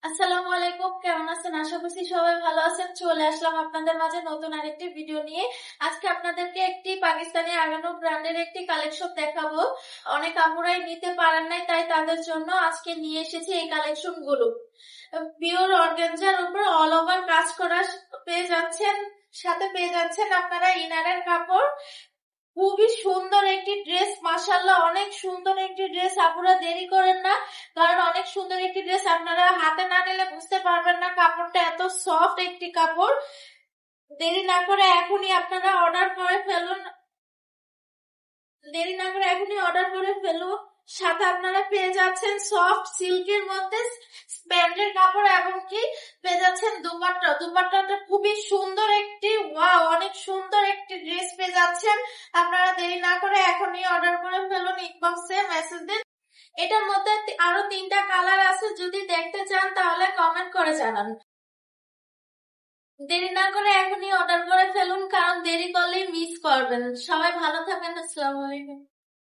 আসসালামু আলাইকুম, কেমন আছেন? আশা করছি সবাই ভালো আছেন। চলে আসলাম আপনাদের মাঝে নতুন আরেকটি ভিডিও নিয়ে। আজকে আপনাদেরকে একটি পাকিস্তানি আগানো ব্র্যান্ডের একটি কালেকশন দেখাবো। অনেক আপুরাই নিতে পারেন নাই, তাই তাদের জন্য আজকে নিয়ে এসেছি এই কালেকশন গুলো। পিওর অর্গানজার উপর অল ওভার কাজ করা পেয়ে যাচ্ছেন, সাথে পেয়ে যাচ্ছেন আপনারা ইনারের কাপড়। খুবই সুন্দর একটি ড্রেস, মাশাআল্লাহ অনেক সুন্দর একটি ড্রেস। আপুরা দেরি করেন না, কারণ অনেক সুন্দর একটি ড্রেস, আপনারা হাতে না নিলে বুঝতে পারবেন না কাপড়টা এত সফট একটি কাপড়। দেরি না করে এখনই আপনারা অর্ডার করে ফেলুন, দেরি না করে এখনই অর্ডার করে ফেলুন। সাথে আপনারা পেয়ে যাচ্ছেন সফট সিল্কের মধ্যে স্প্যান্ডের কাপড়, এবং কি পেয়ে যাচ্ছেন দুপাট্টা। দুপাট্টাটা খুবই সুন্দর একটি, ওয়াও অনেক সুন্দর একটি ড্রেস পেয়ে যাচ্ছেন। আপনারা দেরি না করে এখনই অর্ডার করে ফেলুন, ইনবক্সে মেসেজ দিন। এটার মধ্যে আরো 3টা কালার আছে, যদি দেখতে চান তাহলে কমেন্ট করে জানান। দেরি না করে এখনই অর্ডার করে ফেলুন, কারণ দেরি করলেই মিস করবেন। সবাই ভালো থাকবেন, আসসালামু আলাইকুম।